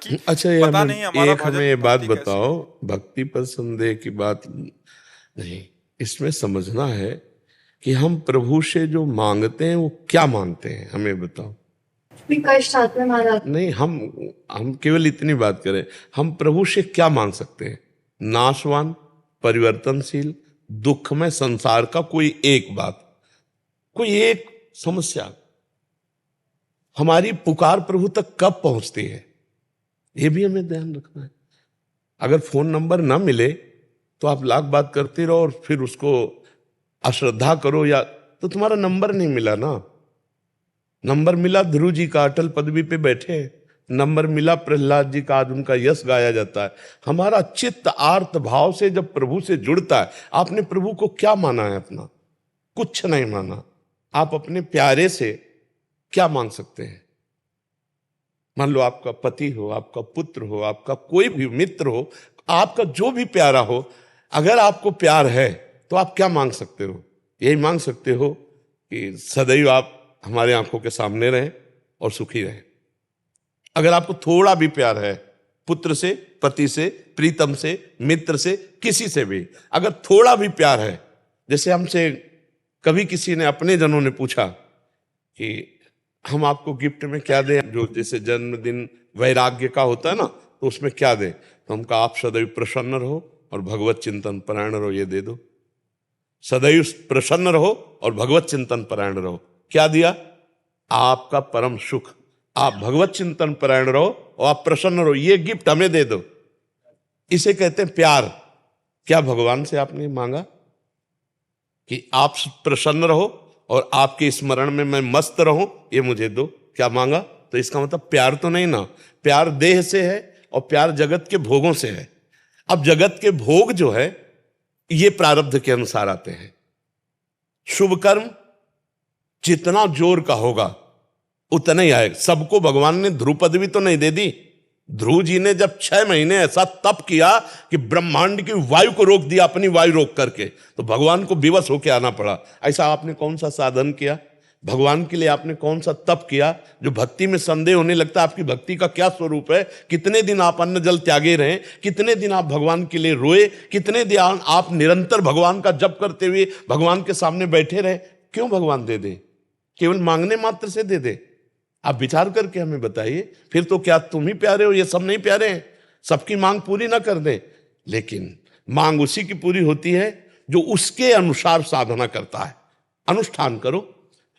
कि अच्छा, ये पता हमें नहीं हमारा एक भजन हमें ये बात भक्ति कैसी बताओ, है। भक्ति पर संदेह की बात नहीं, इसमें समझना है कि हम प्रभु से जो मांगते हैं वो क्या मांगते हैं, हमें बताओ। कष्ट हाथ में मारा नहीं, हम केवल इतनी बात करें, हम प्रभु से क्या मांग सकते हैं? नाशवान, परिवर्तनशील, दुखमय संसार का कोई एक बात, कोई एक समस्या हमारी पुकार प्रभु तक कब पहुंचती है, ये भी हमें ध्यान रखना है। अगर फोन नंबर ना मिले तो आप लाख बात करते रहो और फिर उसको अश्रद्धा करो, या तो तुम्हारा नंबर नहीं मिला ना। नंबर मिला ध्रुव जी का, अटल पदवी पे बैठे हैं। नंबर मिला प्रहलाद जी का, आज उनका यश गाया जाता है। हमारा चित्त आर्त भाव से जब प्रभु से जुड़ता है, आपने प्रभु को क्या माना है अपना? कुछ नहीं माना। आप अपने प्यारे से क्या मांग सकते हैं? मान लो आपका पति हो, आपका पुत्र हो, आपका कोई भी मित्र हो, आपका जो भी प्यारा हो, अगर आपको प्यार है तो आप क्या मांग सकते हो? यही मांग सकते हो कि सदैव आप हमारे आंखों के सामने रहें और सुखी रहें। अगर आपको थोड़ा भी प्यार है, पुत्र से, पति से, प्रीतम से, मित्र से, किसी से भी अगर थोड़ा भी प्यार है, जैसे हमसे कभी किसी ने, अपने जनों ने पूछा कि हम आपको गिफ्ट में क्या दें, जो जैसे जन्मदिन वैराग्य का होता है ना, तो उसमें क्या दें? तो हम कहा आप सदैव प्रसन्न रहो और भगवत चिंतन परायण रहो, ये दे दो। सदैव प्रसन्न रहो और भगवत चिंतन परायण रहो। क्या दिया? आपका परम सुख। आप भगवत चिंतन परायण रहो और आप प्रसन्न रहो, ये गिफ्ट हमें दे दो। इसे कहते हैं प्यार। क्या भगवान से आपने मांगा कि आप प्रसन्न रहो और आपके स्मरण में मैं मस्त रहूं, ये मुझे दो? क्या मांगा? तो इसका मतलब प्यार तो नहीं ना। प्यार देह से है और प्यार जगत के भोगों से है। अब जगत के भोग जो है ये प्रारब्ध के अनुसार आते हैं। शुभ कर्म जितना जोर का होगा उतना ही आएगा। सबको भगवान ने ध्रुव पदवी तो नहीं दे दी। ध्रुव जी ने जब 6 महीने ऐसा तप किया कि ब्रह्मांड की वायु को रोक दिया, अपनी वायु रोक करके, तो भगवान को विवश होकर आना पड़ा। ऐसा आपने कौन सा साधन किया भगवान के लिए? आपने कौन सा तप किया? जो भक्ति में संदेह होने लगता है आपकी भक्ति का क्या स्वरूप है। कितने दिन आप अन्न जल त्यागे रहे, कितने दिन आप भगवान के लिए रोए, कितने दिन आप निरंतर भगवान का जप करते हुए भगवान के सामने बैठे रहे। क्यों भगवान दे दे? केवल मांगने मात्र से दे दे? आप विचार करके हमें बताइए। फिर तो क्या तुम ही प्यारे हो, ये सब नहीं प्यारे हैं? सबकी मांग पूरी ना कर दे, लेकिन मांग उसी की पूरी होती है जो उसके अनुसार साधना करता है। अनुष्ठान करो,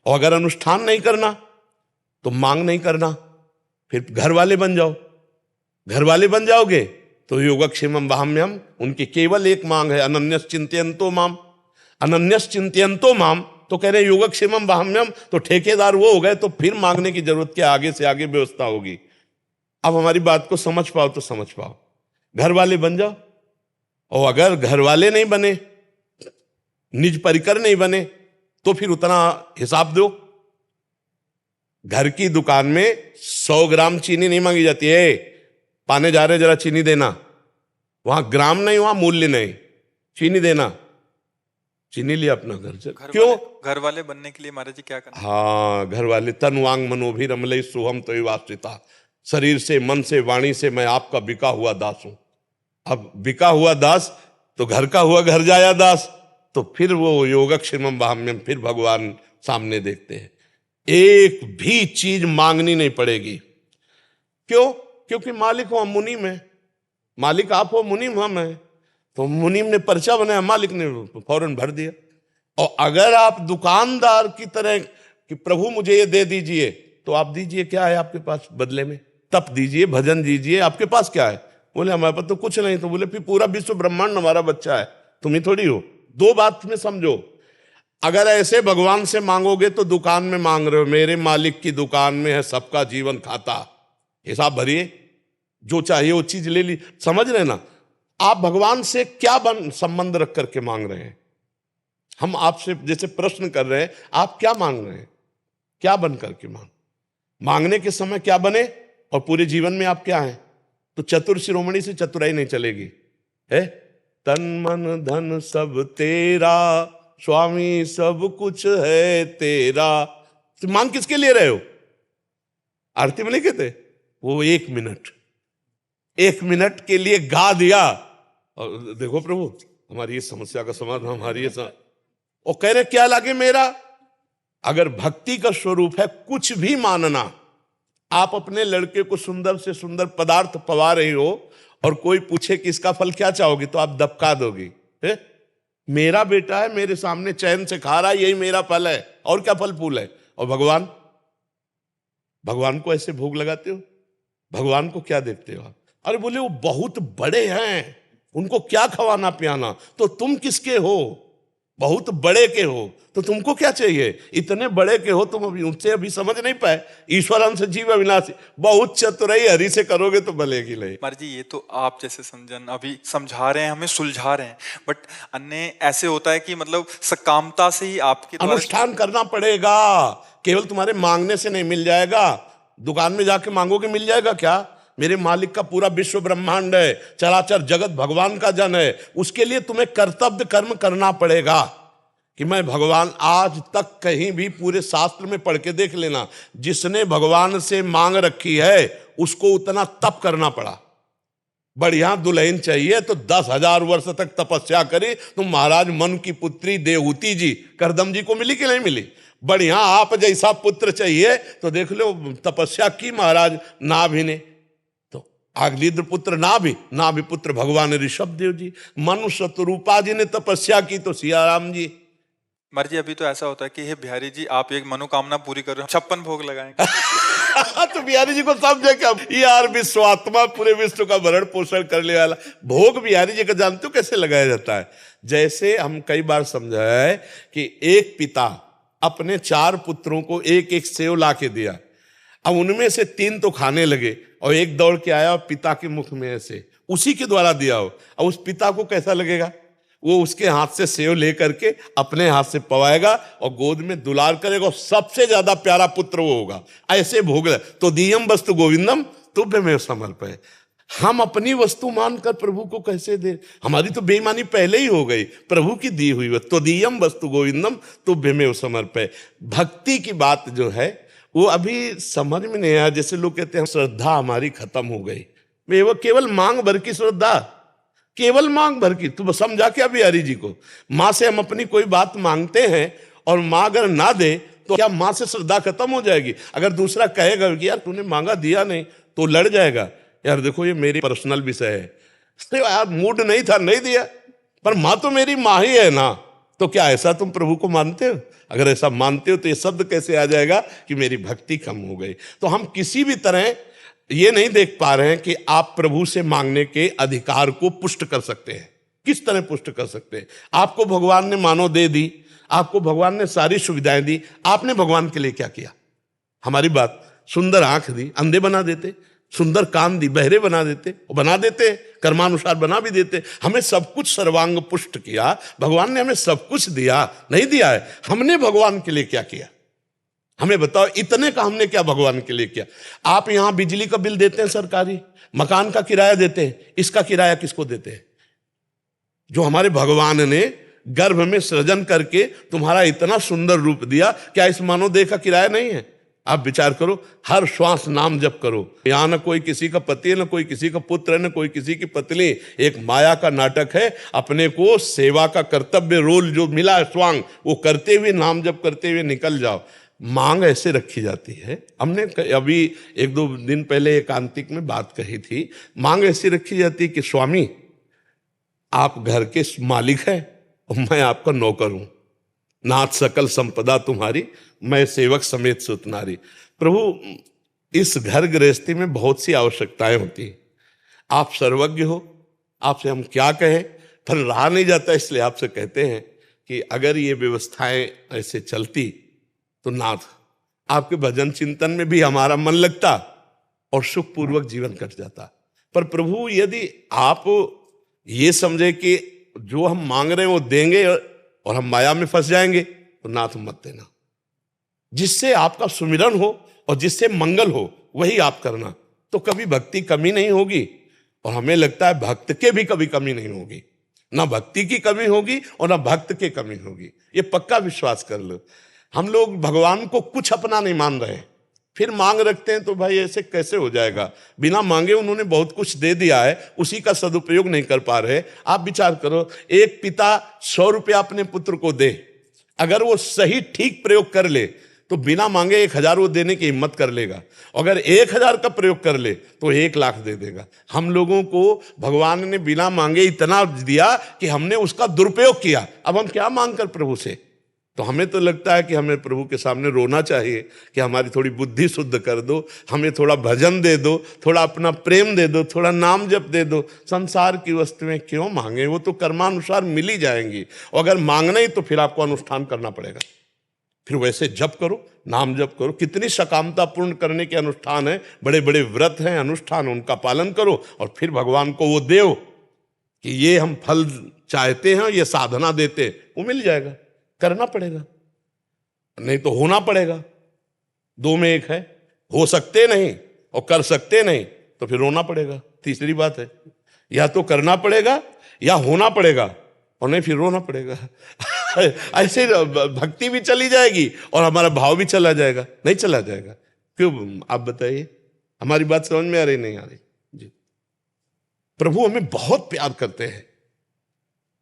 और अगर अनुष्ठान नहीं करना तो मांग नहीं करना, फिर घर वाले बन जाओ। घर वाले बन जाओगे तो योगक्षेमम वहाम्यम, उनकी केवल एक मांग है, अनन्यस चिंतयन्तो माम। अनन्यस चिंतयन्तो माम तो कह रहे योगक्षेमम वहाम्यम, तो ठेकेदार वो हो गए, तो फिर मांगने की जरूरत क्या? आगे से आगे व्यवस्था होगी। अब हमारी बात को समझ पाओ तो समझ पाओ। घर वाले बन जाओ, और अगर घर वाले नहीं बने, निज परिकर नहीं बने, तो फिर उतना हिसाब दो। घर की दुकान में 100 ग्राम चीनी नहीं मांगी जाती है। पाने जा रहे जरा चीनी देना, वहां ग्राम नहीं, वहां मूल्य नहीं, चीनी देना। चीनी लिया अपना घर से। क्यों? घर वाले बनने के लिए महाराज जी क्या करना? हाँ, घर वाले। तन वांग मनोभी रमलई सुहम तो वास्ता, शरीर से, मन से, वाणी से मैं आपका बिका हुआ दास हूं। अब बिका हुआ दास तो घर का हुआ घर जाया दास, तो फिर वो योगक्षेमम वहाम्यम, फिर भगवान सामने देखते हैं। एक भी चीज मांगनी नहीं पड़ेगी। क्यों? क्योंकि मालिक हो हम, मुनीम है। मालिक आप हो, मुनीम हम है। तो मुनीम ने पर्चा बनाया, मालिक ने फौरन भर दिया। और अगर आप दुकानदार की तरह कि प्रभु मुझे ये दे दीजिए, तो आप दीजिए। क्या है आपके पास बदले में? तप दीजिए, भजन दीजिए, आपके पास क्या है? बोले हमारे पास तो कुछ नहीं। तो बोले फिर पूरा विश्व ब्रह्मांड हमारा बच्चा है, तुम ही थोड़ी हो। दो बात में समझो, अगर ऐसे भगवान से मांगोगे तो दुकान में मांग रहे हो। मेरे मालिक की दुकान में है सबका जीवन खाता, हिसाब भरिए, जो चाहिए वो चीज ले ली। समझ रहे ना? आप भगवान से क्या संबंध रख करके मांग रहे हैं? हम आपसे जैसे प्रश्न कर रहे हैं, आप क्या मांग रहे हैं? क्या बन करके मांगने के समय क्या बने, और पूरे जीवन में आप क्या हैं? तो चतुर शिरोमणि से चतुराई नहीं चलेगी। है तन मन धन सब तेरा, स्वामी सब कुछ है तेरा। तो मांग किसके लिए रहे हो? आरती में नहीं कहते वो 1 मिनट, 1 मिनट के लिए गा दिया और देखो प्रभु हमारी ये समस्या का समाधान, हमारी ये और कह रहे क्या लगे मेरा। अगर भक्ति का स्वरूप है कुछ भी मानना, आप अपने लड़के को सुंदर से सुंदर पदार्थ पवा रही हो और कोई पूछे कि इसका फल क्या चाहोगे तो आप दबका दोगे, मेरा बेटा है मेरे सामने चैन से खा रहा है, यही मेरा फल है, और क्या फल फूल है। और भगवान को ऐसे भोग लगाते हो, भगवान को क्या देखते हो आप। अरे बोले वो बहुत बड़े हैं, उनको क्या खवाना पियाना, तो तुम किसके हो, बहुत बड़े के हो तो तुमको क्या चाहिए, इतने बड़े के हो तुम, अभी समझ नहीं पाए। ईश्वरन से जीव अविनाशी, बहुत चतुराई हरि से करोगे तो भलेगी ले। महाराज जी ये तो आप जैसे समझन अभी समझा रहे हैं, हमें सुलझा रहे हैं, बट अन्य ऐसे होता है कि मतलब सकामता से ही आपके अनुष्ठान करना पड़ेगा, केवल तुम्हारे मांगने से नहीं मिल जाएगा। दुकान में जाके मांगोगे मिल जाएगा क्या। मेरे मालिक का पूरा विश्व ब्रह्मांड है, चराचर जगत भगवान का जन है, उसके लिए तुम्हें कर्तव्य कर्म करना पड़ेगा। कि मैं भगवान, आज तक कहीं भी पूरे शास्त्र में पढ़ के देख लेना, जिसने भगवान से मांग रखी है उसको उतना तप करना पड़ा। बढ़िया दुल्हन चाहिए तो 10,000 वर्ष तक तपस्या करी। तो महाराज मन की पुत्री देवहूति जी करदम जी को मिली कि नहीं मिली। बढ़िया आप जैसा पुत्र चाहिए तो देख लो तपस्या की महाराज नाभि ने, तो आगलीद्र पुत्र नाभि पुत्र भगवान ऋषभ देव जी, मनुष्य रूपा जी ने तपस्या की तो सियाराम जी। महाराज जी अभी तो ऐसा होता है कि हे बिहारी जी आप एक मनोकामना पूरी कर रहे हो, 56 भोग लगाएंगे। तो बिहारी जी को समझे क्या यार, विश्वात्मा पूरे विश्व का भरण पोषण करने वाला भोग बिहारी जी का जानते हो कैसे लगाया जाता है। जैसे हम कई बार समझा है कि एक पिता अपने 4 पुत्रों को एक एक सेव ला के दिया, अब उनमें से 3 तो खाने लगे और एक दौड़ के आया पिता के मुख में ऐसे उसी के द्वारा दिया हो। अब उस पिता को कैसा लगेगा, वो उसके हाथ से सेव लेकर के अपने हाथ से पवाएगा और गोद में दुलार करेगा और सबसे ज्यादा प्यारा पुत्र वो होगा। ऐसे भोग तो दीयम वस्तु गोविंदम तुभ्यमेव समर्पय। हम अपनी वस्तु मानकर प्रभु को कैसे दे, हमारी तो बेईमानी पहले ही हो गई। प्रभु की दी हुई तो दीयम वस्तु गोविंदम तुभ्यमेव समर्पय। भक्ति की बात जो है वो अभी समझ में नहीं आया। जैसे लोग कहते हैं श्रद्धा हमारी खत्म हो गई, वो केवल मांग भर की श्रद्धा, केवल मांग भर की। तू समझा क्या बिहारी जी को, माँ से हम अपनी कोई बात मांगते हैं और माँ अगर ना दे तो क्या माँ से श्रद्धा खत्म हो जाएगी। अगर दूसरा कहेगा कि यार तूने मांगा दिया नहीं तो लड़ जाएगा, यार देखो ये मेरी पर्सनल विषय है, तो यार मूड नहीं था नहीं दिया, पर माँ तो मेरी माँ ही है ना। तो क्या ऐसा तुम प्रभु को मानते हो। अगर ऐसा मानते हो तो ये शब्द कैसे आ जाएगा कि मेरी भक्ति कम हो गई। तो हम किसी भी तरह ये नहीं देख पा रहे हैं कि आप प्रभु से मांगने के अधिकार को पुष्ट कर सकते हैं। किस तरह पुष्ट कर सकते हैं। आपको भगवान ने मानो दे दी, आपको भगवान ने सारी सुविधाएं दी, आपने भगवान के लिए क्या किया। हमारी बात, सुंदर आंख दी अंधे बना देते, सुंदर कान दी बहरे बना देते, बना देते कर्मानुसार बना भी देते। हमें सब कुछ सर्वांग पुष्ट किया, भगवान ने हमें सब कुछ दिया नहीं दिया है, हमने भगवान के लिए क्या किया। हमें बताओ इतने का हमने क्या भगवान के लिए किया। आप यहां बिजली का बिल देते हैं सरकारी, मकान का किराया देते हैं, इसका किराया किसको देते हैं। जो हमारे भगवान ने गर्भ में सृजन करके तुम्हारा इतना सुंदर रूप दिया, क्या इस मानव देह का किराया नहीं है। आप विचार करो, हर श्वास नाम जप करो। यहां न कोई किसी का पति है, न कोई किसी का पुत्र है, न कोई किसी की पत्नी, एक माया का नाटक है। अपने को सेवा का कर्तव्य रोल जो मिला है स्वांग, वो करते हुए नाम जप करते हुए निकल जाओ। मांग ऐसे रखी जाती है। हमने अभी 1-2 दिन पहले एकांतिक में बात कही थी, मांग ऐसी रखी जाती है कि स्वामी आप घर के मालिक हैं और मैं आपका नौकर हूं, नाथ सकल संपदा तुम्हारी, मैं सेवक समेत सुतनारी। प्रभु इस घर गृहस्थी में बहुत सी आवश्यकताएं होती हैं, आप सर्वज्ञ हो, आपसे हम क्या कहें, पर रहा नहीं जाता। इसलिए आपसे कहते हैं कि अगर ये व्यवस्थाएं ऐसे चलती तो नाथ आपके भजन चिंतन में भी हमारा मन लगता और सुखपूर्वक जीवन कट जाता। पर प्रभु यदि आप ये समझे कि जो हम मांग रहे हैं वो देंगे और हम माया में फंस जाएंगे, तो नाथ मत देना। जिससे आपका सुमिरन हो और जिससे मंगल हो वही आप करना, तो कभी भक्ति कमी नहीं होगी। और हमें लगता है भक्त के भी कभी कमी नहीं होगी, ना भक्ति की कमी होगी और ना भक्त की कमी होगी। ये पक्का विश्वास कर लो। हम लोग भगवान को कुछ अपना नहीं मान रहे, फिर मांग रखते हैं, तो भाई ऐसे कैसे हो जाएगा? बिना मांगे उन्होंने बहुत कुछ दे दिया है, उसी का सदुपयोग नहीं कर पा रहे। आप विचार करो, एक पिता 100 रुपया अपने पुत्र को दे, अगर वो सही ठीक प्रयोग कर ले तो बिना मांगे 1000 वो देने की हिम्मत कर लेगा। अगर 1000 का प्रयोग कर ले तो 1,00,000 दे देगा। हम लोगों को भगवान ने बिना मांगे इतना दिया कि हमने उसका दुरुपयोग किया। अब हम क्या मांग कर प्रभु से? तो हमें तो लगता है कि हमें प्रभु के सामने रोना चाहिए कि हमारी थोड़ी बुद्धि शुद्ध कर दो, हमें थोड़ा भजन दे दो, थोड़ा अपना प्रेम दे दो, थोड़ा नाम जप दे दो। संसार की वस्तुएं क्यों मांगे? वो तो कर्मानुसार मिल ही जाएंगी। और अगर मांगना ही तो फिर आपको अनुष्ठान करना पड़ेगा। फिर वैसे जप करो, नाम जप करो। कितनी सकामता पूर्ण करने के अनुष्ठान है, बड़े बड़े व्रत हैं, अनुष्ठान, उनका पालन करो और फिर भगवान को वो दो कि ये हम फल चाहते हैं, ये साधना देते, वो मिल जाएगा। करना पड़ेगा, नहीं तो होना पड़ेगा। 2 में 1 है। हो सकते नहीं और कर सकते नहीं तो फिर रोना पड़ेगा। तीसरी बात है, या तो करना पड़ेगा या होना पड़ेगा, और नहीं फिर रोना पड़ेगा। ऐसे भक्ति भी चली जाएगी और हमारा भाव भी चला जाएगा। नहीं चला जाएगा क्यों? आप बताइए, हमारी बात समझ में आ रही नहीं आ रही? जी, प्रभु हमें बहुत प्यार करते हैं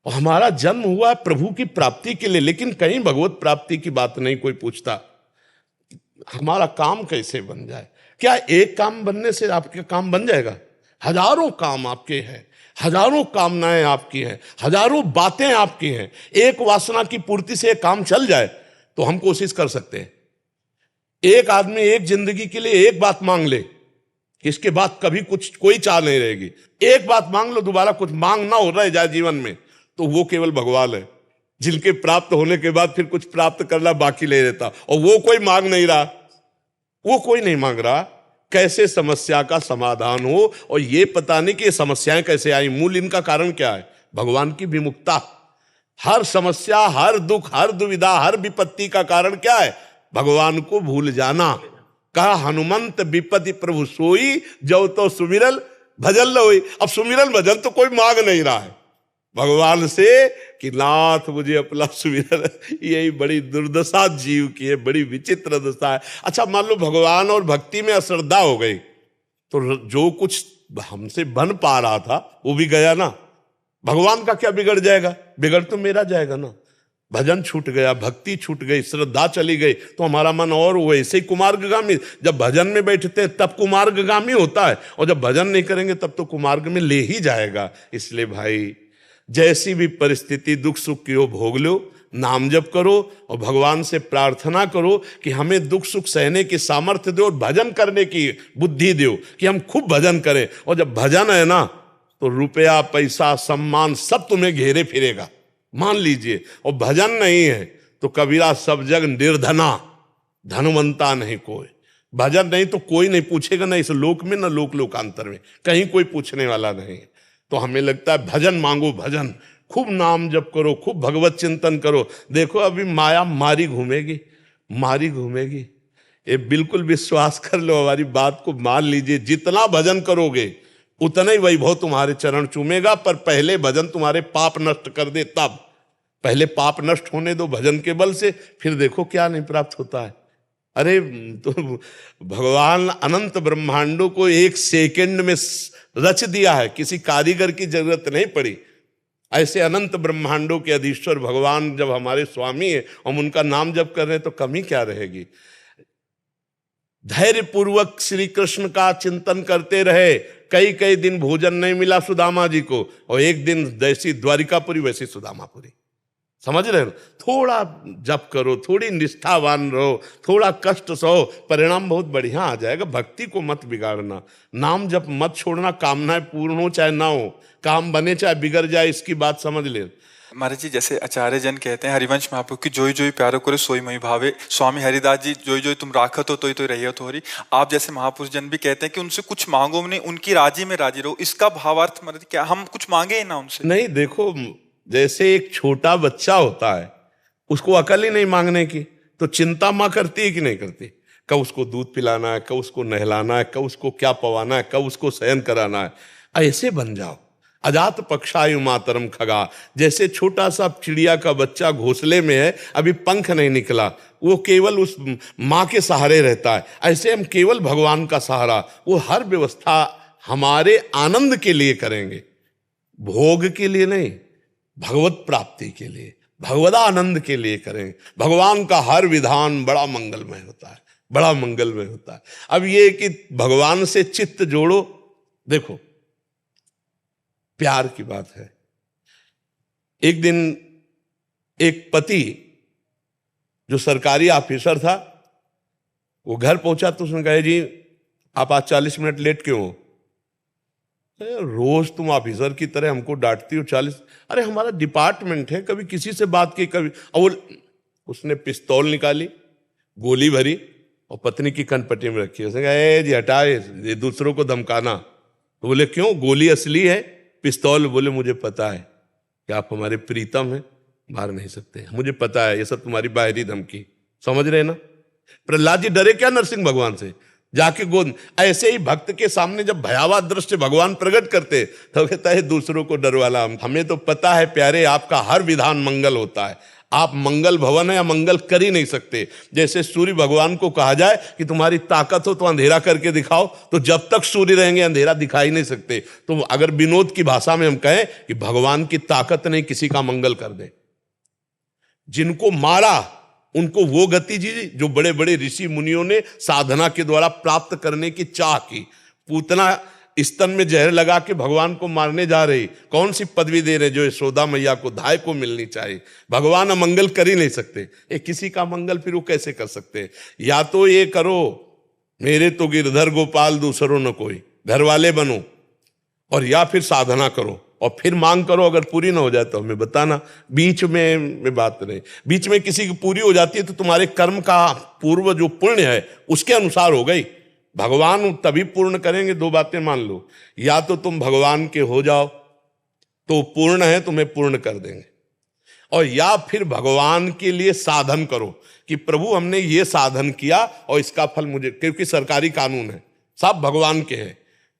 और हमारा जन्म हुआ है प्रभु की प्राप्ति के लिए, लेकिन कहीं भगवत प्राप्ति की बात नहीं कोई पूछता। हमारा काम कैसे बन जाए? क्या एक काम बनने से आपके काम बन जाएगा? हजारों काम आपके हैं, हजारों कामनाएं आपकी हैं, हजारों बातें आपकी हैं। एक वासना की पूर्ति से एक काम चल जाए तो हम कोशिश कर सकते हैं। एक आदमी एक जिंदगी के लिए एक बात मांग ले, इसके बाद कभी कुछ कोई चाह नहीं रहेगी। एक बात मांग लो, दोबारा कुछ मांग ना हो रहा है जाए जीवन में, तो वो केवल भगवान है, जिनके प्राप्त होने के बाद फिर कुछ प्राप्त करना बाकी नहीं रहता। और वो कोई मांग नहीं रहा, वो कोई नहीं मांग रहा। कैसे समस्या का समाधान हो, और ये पता नहीं कि ये समस्याएं कैसे आई, मूल इनका कारण क्या है? भगवान की विमुखता। हर समस्या, हर दुख, हर दुविधा, हर विपत्ति का कारण क्या है? भगवान को भूल जाना। कहा हनुमंत विपत्ति प्रभु सोई, जो तो सुमिरल भजन ल होई। अब सुमिरल भजन तो कोई मांग नहीं रहा है भगवान से कि नाथ मुझे अपना सुमिरन। यही बड़ी दुर्दशा जीव की है, बड़ी विचित्र दशा है। अच्छा, मान लो भगवान और भक्ति में अश्रद्धा हो गई तो जो कुछ हमसे बन पा रहा था वो भी गया ना। भगवान का क्या बिगड़ जाएगा? बिगड़ तो मेरा जाएगा ना। भजन छूट गया, भक्ति छूट गई, श्रद्धा चली गई तो हमारा मन और वैसे ही कुमार्गगामी। जब भजन में बैठते हैं तब कुमार्गगामी होता है, और जब भजन नहीं करेंगे तब तो कुमार्ग में ले ही जाएगा। इसलिए भाई, जैसी भी परिस्थिति, दुख सुख की हो, भोग लो, नाम जप करो और भगवान से प्रार्थना करो कि हमें दुख सुख सहने की सामर्थ्य दो और भजन करने की बुद्धि दो कि हम खूब भजन करें। और जब भजन है ना तो रुपया, पैसा, सम्मान सब तुम्हें घेरे फिरेगा, मान लीजिए। और भजन नहीं है तो कबीरा सब जग निर्धना, धनवंता नहीं कोई। भजन नहीं तो कोई नहीं पूछेगा, ना इस लोक में ना लोक लोकांतर में, कहीं कोई पूछने वाला नहीं। तो हमें लगता है भजन मांगो, भजन खूब नाम जप करो, खूब भगवत चिंतन करो। देखो अभी माया मारी घूमेगी, मारी घूमेगी। ये बिल्कुल विश्वास कर लो, हमारी बात को मान लीजिए। जितना भजन करोगे उतना ही वैभव तुम्हारे चरण चूमेगा, पर पहले भजन तुम्हारे पाप नष्ट कर दे। तब पहले पाप नष्ट होने दो भजन के बल से, फिर देखो क्या नहीं प्राप्त होता है। अरे तो भगवान अनंत ब्रह्मांडों को 1 सेकंड में रच दिया है, किसी कारीगर की जरूरत नहीं पड़ी। ऐसे अनंत ब्रह्मांडों के अधीश्वर भगवान जब हमारे स्वामी है, हम उनका नाम जप कर रहे हैं तो कमी क्या रहेगी? धैर्य पूर्वक श्री कृष्ण का चिंतन करते रहे। कई कई दिन भोजन नहीं मिला सुदामा जी को, और एक दिन जैसी द्वारिकापुरी वैसी सुदामापुरी। समझ रहे हो? थोड़ा जप करो, थोड़ी निष्ठावान रहो, थोड़ा कष्ट सहो, परिणाम बहुत बढ़िया आ जाएगा। भक्ति को मत बिगाड़ना, नाम जप मत छोड़ना। कामनाएं पूर्ण हो चाहे ना हो, काम बने चाहे बिगड़ जाए, इसकी बात समझ ले। महाराज जी, जैसे आचार्य जन कहते हैं हरिवंश महाप्रभु की, जोई जोई प्यारो करे सोई मई भावे। स्वामी हरिदास जी, जोई जोई तुम राखत हो तो रही हो हरी। आप जैसे महापुरुष जन भी कहते हैं कि उनसे कुछ मांगो नहीं, उनकी राजी में राजी रहो। इसका भावार्थ महाराज क्या हम कुछ मांगे ही ना उनसे? नहीं, देखो जैसे एक छोटा बच्चा होता है, उसको अकल ही नहीं मांगने की, तो चिंता माँ करती है कि नहीं करती? कब उसको दूध पिलाना है, कब उसको नहलाना है, कब उसको क्या पवाना है, कब उसको शयन कराना है। ऐसे बन जाओ, अजात पक्षायु मातरम खगा, जैसे छोटा सा चिड़िया का बच्चा घोंसले में है, अभी पंख नहीं निकला, वो केवल उस माँ के सहारे रहता है, ऐसे हम केवल भगवान का सहारा, वो हर व्यवस्था हमारे आनंद के लिए करेंगे, भोग के लिए नहीं, भगवत प्राप्ति के लिए, भगवदा आनंद के लिए करेंगे। भगवान का हर विधान बड़ा मंगलमय होता है, बड़ा मंगलमय होता है। अब ये कि भगवान से चित्त जोड़ो, देखो प्यार की बात है। एक दिन एक पति जो सरकारी ऑफिसर था, वो घर पहुंचा तो उसने कहा, जी आप आज 40 मिनट लेट क्यों हो? रोज तुम ऑफिसर की तरह हमको डांटती हो 40। अरे हमारा डिपार्टमेंट है, कभी किसी से बात की, कभी। और उसने पिस्तौल निकाली, गोली भरी और पत्नी की कनपट्टी में रखी। उसने कहा, ए जी हटाए, ये दूसरों को धमकाना। तो बोले क्यों, गोली असली है, पिस्तौल? बोले मुझे पता है कि आप हमारे प्रीतम हैं, मार नहीं सकते, मुझे पता है, ये सब तुम्हारी बाहरी धमकी, समझ रहे ना। प्रहलाद जी डरे क्या नरसिंह भगवान से? जाके गोद, ऐसे ही भक्त के सामने जब भयावह दृश्य भगवान प्रकट करते तो कहता है दूसरों को डर वाला। हमें तो पता है प्यारे, आपका हर विधान मंगल होता है, आप मंगल भवन है या मंगल कर ही नहीं सकते। जैसे सूर्य भगवान को कहा जाए कि तुम्हारी ताकत हो तो अंधेरा करके दिखाओ, तो जब तक सूर्य रहेंगे अंधेरा दिखाई नहीं सकते। तो अगर विनोद की भाषा में हम कहें कि भगवान की ताकत नहीं किसी का मंगल कर दे। जिनको मारा उनको वो गति जी जो बड़े बड़े ऋषि मुनियों ने साधना के द्वारा प्राप्त करने की चाह की। पूतना स्तन में जहर लगा के भगवान को मारने जा रही, कौन सी पदवी दे रहे जो यशोदा मैया को धाय को मिलनी चाहिए। भगवान अमंगल कर ही नहीं सकते, ये किसी का मंगल फिर वो कैसे कर सकते? या तो ये करो, मेरे तो गिरधर गोपाल दूसरों न कोई, घर वाले बनो, और या फिर साधना करो और फिर मांग करो। अगर पूरी ना हो जाए तो हमें बताना, बीच में बात नहीं। बीच में किसी की पूरी हो जाती है तो तुम्हारे कर्म का पूर्व जो पुण्य है उसके अनुसार हो गई। भगवान तभी पूर्ण करेंगे। दो बातें मान लो, या तो तुम भगवान के हो जाओ तो पूर्ण है, तुम्हें पूर्ण कर देंगे, और या फिर भगवान के लिए साधन करो कि प्रभु हमने ये साधन किया और इसका फल मुझे, क्योंकि सरकारी कानून है, सब भगवान के हैं।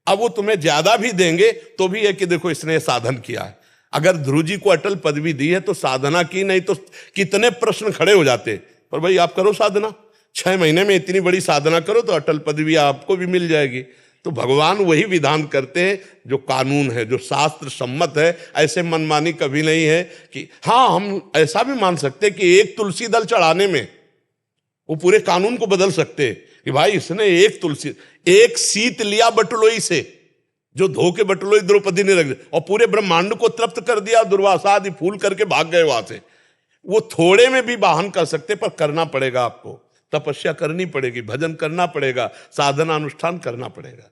अब वो तुम्हें ज्यादा भी देंगे तो भी है कि देखो इसने साधन किया है। अगर ध्रुव जी को अटल पदवी दी है तो साधना की, नहीं तो कितने प्रश्न खड़े हो जाते। पर भाई आप करो साधना, 6 महीने में इतनी बड़ी साधना करो तो अटल पदवी आपको भी मिल जाएगी। तो भगवान वही विधान करते हैं जो कानून है, जो शास्त्र सम्मत है। ऐसे मनमानी कभी नहीं है कि हाँ, हम ऐसा भी मान सकते कि एक तुलसी दल चढ़ाने में वो पूरे कानून को बदल सकते कि भाई इसने एक सीत लिया बटुलोई से, जो धो के बटुलोई द्रौपदी ने रख दिया, और पूरे ब्रह्मांड को तृप्त कर दिया, दुर्वासा आदि फूल करके भाग गए वहां से। वो थोड़े में भी वाहन कर सकते, पर करना पड़ेगा आपको, तपस्या करनी पड़ेगी, भजन करना पड़ेगा, साधना अनुष्ठान करना पड़ेगा।